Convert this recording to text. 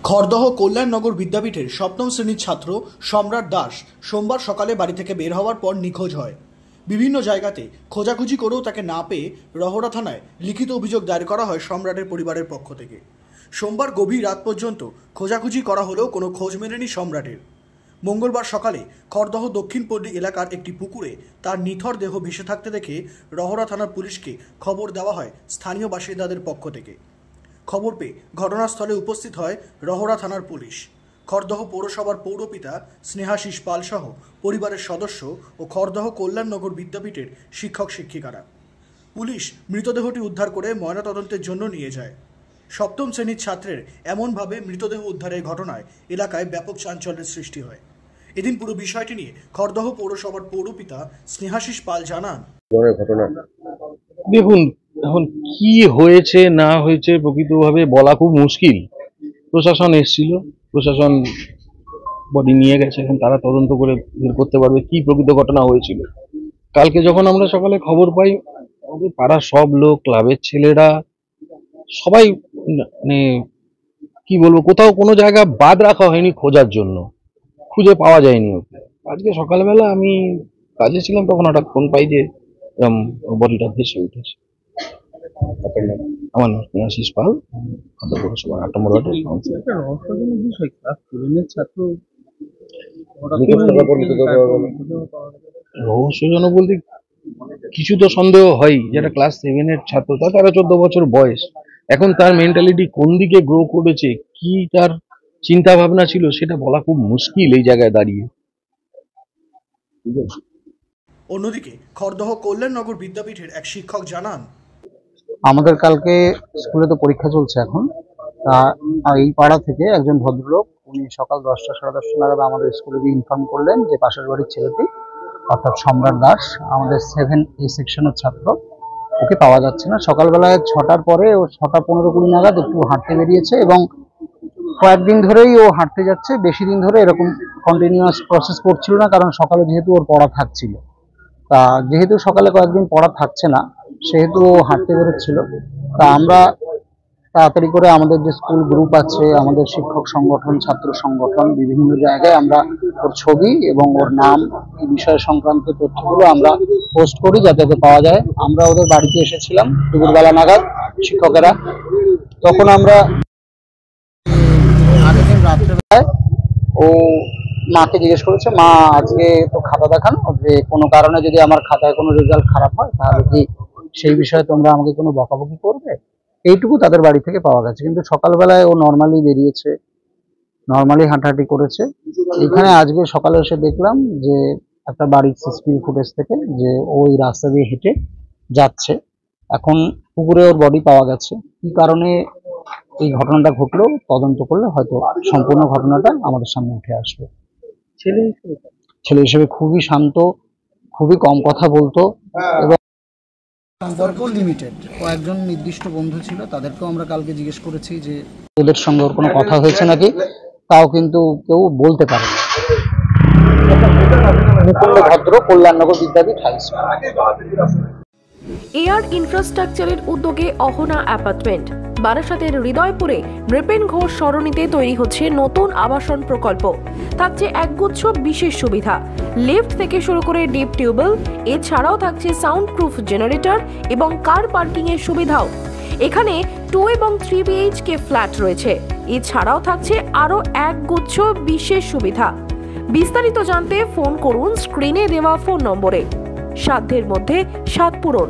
খড়দহ কল্যাণনগর বিদ্যাপীঠের সপ্তম শ্রেণীর ছাত্র সম্রাট দাস সোমবার সকালে বাড়ি থেকে বের হওয়ার পর নিখোঁজ হয়। বিভিন্ন জায়গাতে খোঁজাখুঁজি করেও তাকে না পেয়ে রহরা থানায় লিখিত অভিযোগ দায়ের করা হয় সম্রাটের পরিবারের পক্ষ থেকে। সোমবার গভীর রাত পর্যন্ত খোঁজাখুঁজি করা হলেও কোনো খোঁজ মেলেনি সম্রাটের। মঙ্গলবার সকালে খড়দহ দক্ষিণ পল্লী এলাকার একটি পুকুরে তার নিথর দেহ ভেসে থাকতে দেখে রহরা থানার পুলিশকে খবর দেওয়া হয় স্থানীয় বাসিন্দাদের পক্ষ থেকে। খবর পেয়ে ঘটনাস্থলে উপস্থিত হয় রহরা থানার পুলিশ। খড়দহ পৌরসভার পৌরপিতা স্নেহাশিস পাল সহ পরিবারের সদস্য ও খড়দহ কল্যাণনগর বিদ্যাপীঠের শিক্ষক শিক্ষিকারা। পুলিশ মৃতদেহটি উদ্ধার করে ময়নাতদন্তের জন্য নিয়ে যায়। সপ্তম শ্রেণীর ছাত্রের এমনভাবে মৃতদেহ উদ্ধারের ঘটনায় এলাকায় ব্যাপক চাঞ্চল্যের সৃষ্টি হয়। এদিন পুরো বিষয়টি নিয়ে খড়দহ পৌরসভার পৌরপিতা স্নেহাশিস পাল জানান, দেখুন এখন কি হয়েছে না হয়েছে প্রকৃতভাবে বলা খুব মুশকিল। প্রশাসন এসেছিল, প্রশাসন বডি নিয়ে গেছে, এখন তারা তদন্ত করে বের করতে পারবে কি প্রকৃত ঘটনা হয়েছিল। কালকে যখন আমরা সকালে খবর পাই, আমাদের পাড়ার সব লোক, ক্লাবের ছেলেরা সবাই, মানে কি বলবো, কোথাও কোনো জায়গা বাদ রাখা হয়নি খোঁজার জন্য, খুঁজে পাওয়া যায়নি ওকে। আজকে সকালবেলা আমি কাজে ছিলাম, তখন হঠাৎ ফোন পাই যে বডিটা ভেসে উঠেছে। আমার নাম স্নেহাশিস পাল, পৌরসভা ৮ নম্বর ওয়ার্ডের কাউন্সিলর। রহস্যজনক বলতে কিছু তো সন্দেহ হয়, যেটা ক্লাস 7 এর ছাত্র, তার 13-14 বছর বয়স। এখন তার মেন্টালিটি কোন দিকে গ্রো করেছে, কি তার চিন্তা ভাবনা ছিল, সেটা বলা খুব মুশকিল এই জায়গায় দাঁড়িয়ে। অন্যদিকে খড়দহ কল্যাণনগর বিদ্যাপীঠের এক শিক্ষক জানান, আমাদের কালকে স্কুলে তো পরীক্ষা চলছে এখন, তা এই পাড়া থেকে একজন ভদ্রলোক, উনি সকাল 10টা সাড়ে 10টা নাগাদ আমাদের স্কুলে গিয়ে ইনফর্ম করলেন যে পাশের বাড়ির ছেলেটি অর্থাৎ সম্রাট দাস, আমাদের 7A সেকশনের ছাত্র, ওকে পাওয়া যাচ্ছে না। সকালবেলায় 6টার পরে ও 6টা 15-20 নাগাদ একটু হাঁটতে বেরিয়েছে এবং কয়েকদিন ধরেই ও হাঁটতে যাচ্ছে। বেশি দিন ধরে এরকম কন্টিনিউয়াস প্রসেস করছিল না, কারণ সকালে যেহেতু ওর পড়া থাকছিল, তা যেহেতু সকালে কয়েকদিন পড়া থাকছে না সেহেতু ও হাঁটতে বেরোচ্ছিল। তা আমরা তাড়াতাড়ি করে আমাদের যে স্কুল গ্রুপ আছে, আমাদের শিক্ষক সংগঠন, ছাত্র সংগঠন, বিভিন্ন জায়গায় আমরা ওর ছবি এবং ওর নাম, এই বিষয় সংক্রান্ত তথ্যগুলো আমরা পোস্ট করি যাতে ওকে পাওয়া যায়। আমরা ওদের বাড়িতে এসেছিলাম দুপুরবেলা নাগাদ শিক্ষকেরা, তখন আমরা আগের দিন রাত্রেবেলায় ও মাকে জিজ্ঞেস করেছে, মা আজকে তো খাতা দেখান, যে কোনো কারণে যদি আমার খাতায় কোনো রেজাল্ট খারাপ হয় তাহলে কি সেই বিষয়ে তোমরা আমাকে কোনো বকাবকি করবে। এইটুকু তাদের বাড়ি থেকে পাওয়া গেছে। কিন্তু সকালবেলায় ও নর্মালি বেরিয়েছে, নর্মালি হাঁটাহাঁটি করেছে। এখানে আজকে সকালে এসে দেখলাম যে একটা বাড়ির সিসিটিভি ফুটেজ থেকে যে ওই রাস্তা দিয়ে হেঁটে যাচ্ছে। এখন পুকুরে ওর বডি পাওয়া গেছে। কি কারণে এই ঘটনাটা ঘটলো তদন্ত করলে হয়তো সম্পূর্ণ ঘটনাটা আমাদের সামনে উঠে আসবে। ছেলে হিসেবে খুবই শান্ত, খুবই কম কথা বলতো এবং সম্পর্ক লিমিটেড। কয়েকজন নির্দিষ্ট বন্ধু ছিল, তাদেরকেও আমরা কালকে জিজ্ঞেস করেছি যে ওদের সঙ্গে ওর কোনো কথা হয়েছে নাকি, তাও কিন্তু কেউ বলতে পারে না। মুকুন্দ ভদ্র, কল্যাণনগর বিদ্যাপীঠ হাই স্কুল। এয়ার ইনফ্রাস্ট্রাকচারের উদ্যোগে অহনা অ্যাপার্টমেন্ট, বারাসাতের হৃদয়পুরে নৃপেন ঘোষ সরণিতে তৈরি হচ্ছে নতুন আবাসন প্রকল্প। থাকছে একগুচ্ছ বিশেষ সুবিধা, লিফট থেকে শুরু করে ডিপ টিউবওয়েল, এছাড়াও থাকছে সাউন্ড প্রুফ জেনারেটর এবং কার পার্কিং এর সুবিধাও। এখানে 2 এবং 3 BHK ফ্ল্যাট রয়েছে। এছাড়াও থাকছে আরো একগুচ্ছ বিশেষ সুবিধা। বিস্তারিত জানতে ফোন করুন স্ক্রিনে দেওয়া ফোন নম্বরে। সাধ্যের মধ্যে স্বাদ পূরণ।